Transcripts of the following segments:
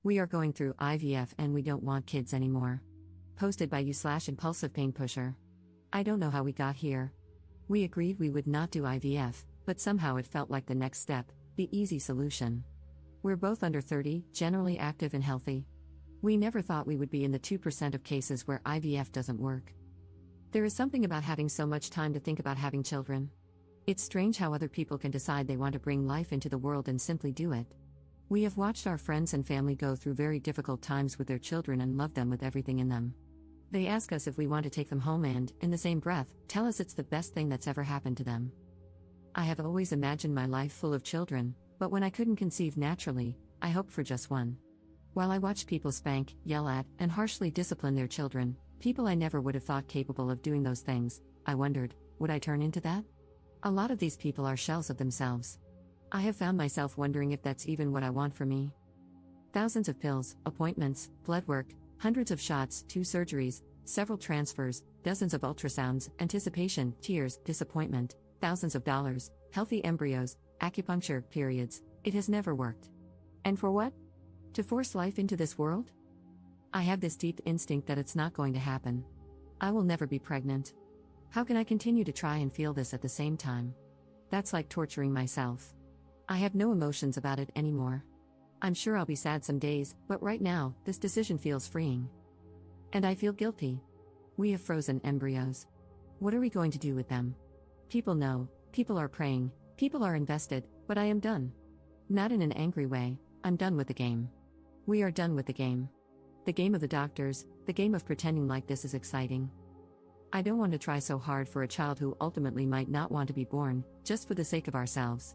We are going through IVF and we don't want kids anymore. Posted by you/impulsive pain pusher. I don't know how we got here. We agreed we would not do IVF, but somehow it felt like the next step, the easy solution. We're both under 30, generally active and healthy. We never thought we would be in the 2% of cases where IVF doesn't work. There is something about having so much time to think about having children. It's strange how other people can decide they want to bring life into the world and simply do it. We have watched our friends and family go through very difficult times with their children and love them with everything in them. They ask us if we want to take them home and, in the same breath, tell us it's the best thing that's ever happened to them. I have always imagined my life full of children, but when I couldn't conceive naturally, I hoped for just one. While I watched people spank, yell at, and harshly discipline their children, people I never would have thought capable of doing those things, I wondered, would I turn into that? A lot of these people are shells of themselves. I have found myself wondering if that's even what I want for me. Thousands of pills, appointments, blood work, hundreds of shots, 2 surgeries, several transfers, dozens of ultrasounds, anticipation, tears, disappointment, thousands of dollars, healthy embryos, acupuncture, periods. It has never worked. And for what? To force life into this world? I have this deep instinct that it's not going to happen. I will never be pregnant. How can I continue to try and feel this at the same time? That's like torturing myself. I have no emotions about it anymore. I'm sure I'll be sad some days, but right now, this decision feels freeing. And I feel guilty. We have frozen embryos. What are we going to do with them? People know, people are praying, people are invested, but I am done. Not in an angry way, I'm done with the game. We are done with the game. The game of the doctors, the game of pretending like this is exciting. I don't want to try so hard for a child who ultimately might not want to be born, just for the sake of ourselves.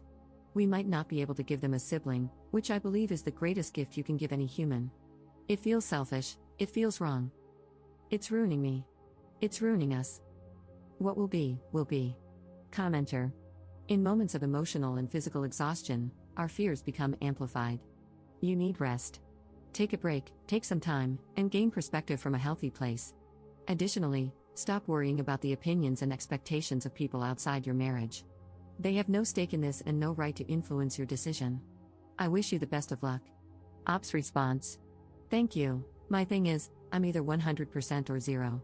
We might not be able to give them a sibling, which I believe is the greatest gift you can give any human. It feels selfish, it feels wrong. It's ruining me. It's ruining us. What will be, will be. Commenter. In moments of emotional and physical exhaustion, our fears become amplified. You need rest. Take a break, take some time, and gain perspective from a healthy place. Additionally, stop worrying about the opinions and expectations of people outside your marriage. They have no stake in this and no right to influence your decision. I wish you the best of luck. Ops response. Thank you. My thing is, I'm either 100% or 0.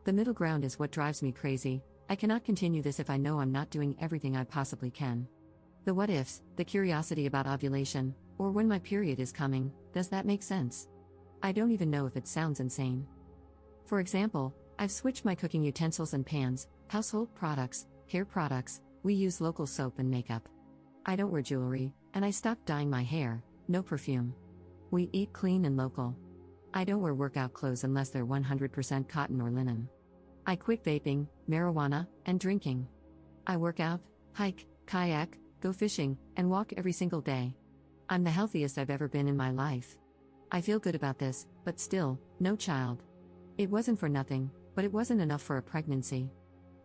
The middle ground is what drives me crazy. I cannot continue this if I know I'm not doing everything I possibly can. The what ifs, the curiosity about ovulation, or when my period is coming, does that make sense? I don't even know if it sounds insane. For example, I've switched my cooking utensils and pans, household products, hair products. We use local soap and makeup. I don't wear jewelry, and I stopped dyeing my hair, no perfume. We eat clean and local. I don't wear workout clothes unless they're 100% cotton or linen. I quit vaping, marijuana, and drinking. I work out, hike, kayak, go fishing, and walk every single day. I'm the healthiest I've ever been in my life. I feel good about this, but still, no child. It wasn't for nothing, but it wasn't enough for a pregnancy.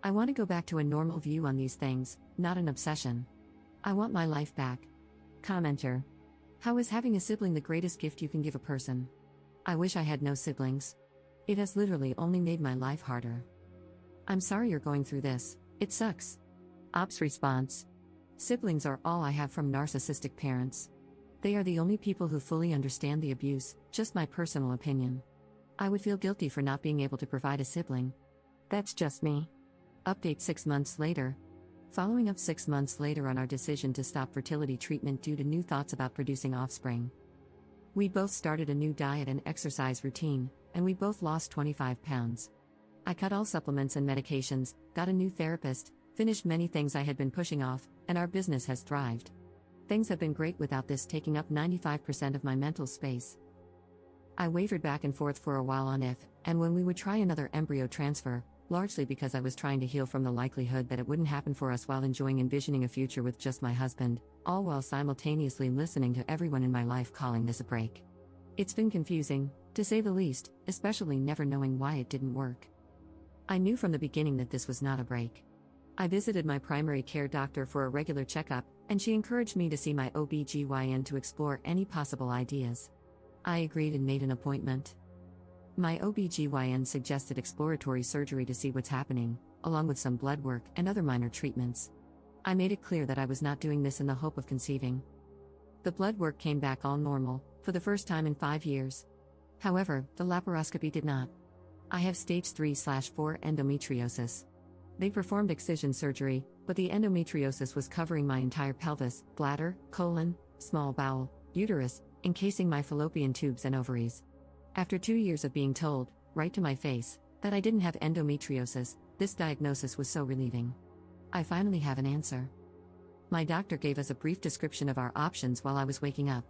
I want to go back to a normal view on these things, not an obsession. I want my life back. Commenter. How is having a sibling the greatest gift you can give a person? I wish I had no siblings. It has literally only made my life harder. I'm sorry you're going through this, it sucks. Ops response. Siblings are all I have from narcissistic parents. They are the only people who fully understand the abuse, just my personal opinion. I would feel guilty for not being able to provide a sibling. That's just me. Update 6 months later. Following up 6 months later on our decision to stop fertility treatment due to new thoughts about producing offspring. We both started a new diet and exercise routine, and we both lost 25 pounds. I cut all supplements and medications, got a new therapist, finished many things I had been pushing off, and our business has thrived. Things have been great without this taking up 95% of my mental space. I wavered back and forth for a while on if, and when we would try another embryo transfer, largely because I was trying to heal from the likelihood that it wouldn't happen for us while envisioning a future with just my husband, all while simultaneously listening to everyone in my life calling this a break. It's been confusing, to say the least, especially never knowing why it didn't work. I knew from the beginning that this was not a break. I visited my primary care doctor for a regular checkup, and she encouraged me to see my OB/GYN to explore any possible ideas. I agreed and made an appointment. My OB/GYN suggested exploratory surgery to see what's happening, along with some blood work and other minor treatments. I made it clear that I was not doing this in the hope of conceiving. The blood work came back all normal, for the first time in 5 years. However, the laparoscopy did not. I have stage 3/4 endometriosis. They performed excision surgery, but the endometriosis was covering my entire pelvis, bladder, colon, small bowel, uterus, encasing my fallopian tubes and ovaries. After 2 years of being told, right to my face, that I didn't have endometriosis, this diagnosis was so relieving. I finally have an answer. My doctor gave us a brief description of our options while I was waking up.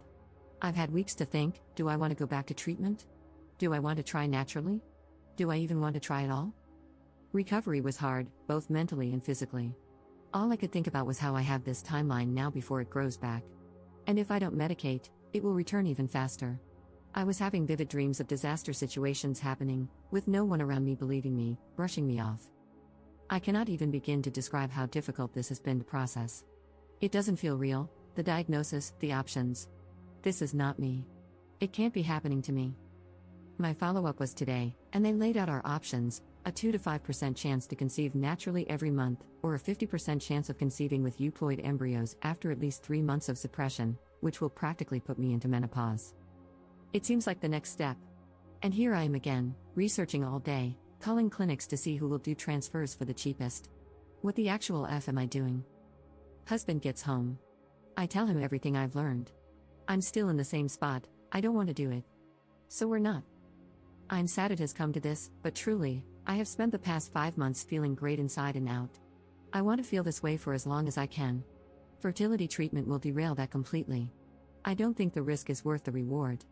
I've had weeks to think, do I want to go back to treatment? Do I want to try naturally? Do I even want to try at all? Recovery was hard, both mentally and physically. All I could think about was how I have this timeline now before it grows back. And if I don't medicate, it will return even faster. I was having vivid dreams of disaster situations happening, with no one around me believing me, brushing me off. I cannot even begin to describe how difficult this has been to process. It doesn't feel real, the diagnosis, the options. This is not me. It can't be happening to me. My follow-up was today, and they laid out our options: a 2 to 5% chance to conceive naturally every month, or a 50% chance of conceiving with euploid embryos after at least 3 months of suppression, which will practically put me into menopause. It seems like the next step. And here I am again, researching all day, calling clinics to see who will do transfers for the cheapest. What the actual F am I doing? Husband gets home. I tell him everything I've learned. I'm still in the same spot, I don't want to do it. So we're not. I'm sad it has come to this, but truly, I have spent the past 5 months feeling great inside and out. I want to feel this way for as long as I can. Fertility treatment will derail that completely. I don't think the risk is worth the reward.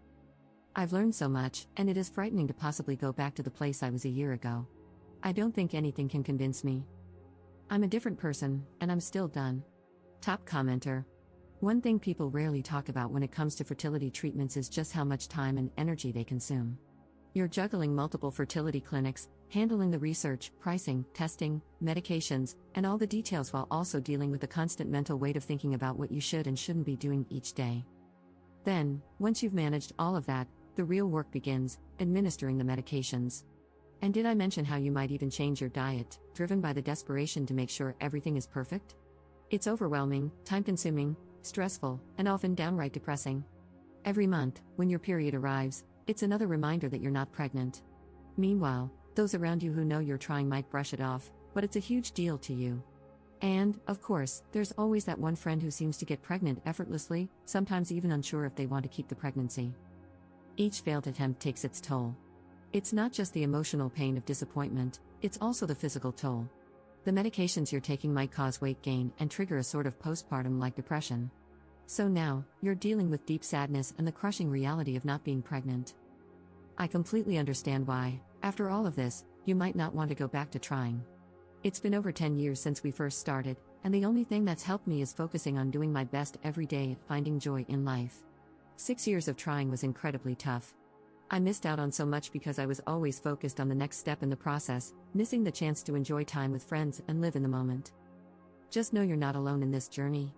I've learned so much, and it is frightening to possibly go back to the place I was a year ago. I don't think anything can convince me. I'm a different person, and I'm still done. Top commenter. One thing people rarely talk about when it comes to fertility treatments is just how much time and energy they consume. You're juggling multiple fertility clinics, handling the research, pricing, testing, medications, and all the details while also dealing with the constant mental weight of thinking about what you should and shouldn't be doing each day. Then, once you've managed all of that, the real work begins, administering the medications. And did I mention how you might even change your diet, driven by the desperation to make sure everything is perfect? It's overwhelming, time-consuming, stressful, and often downright depressing. Every month, when your period arrives, it's another reminder that you're not pregnant. Meanwhile, those around you who know you're trying might brush it off, but it's a huge deal to you. And, of course, there's always that one friend who seems to get pregnant effortlessly, sometimes even unsure if they want to keep the pregnancy. Each failed attempt takes its toll. It's not just the emotional pain of disappointment, it's also the physical toll. The medications you're taking might cause weight gain and trigger a sort of postpartum-like depression. So now, you're dealing with deep sadness and the crushing reality of not being pregnant. I completely understand why, after all of this, you might not want to go back to trying. It's been over 10 years since we first started, and the only thing that's helped me is focusing on doing my best every day at finding joy in life. 6 years of trying was incredibly tough. I missed out on so much because I was always focused on the next step in the process, missing the chance to enjoy time with friends and live in the moment. Just know you're not alone in this journey.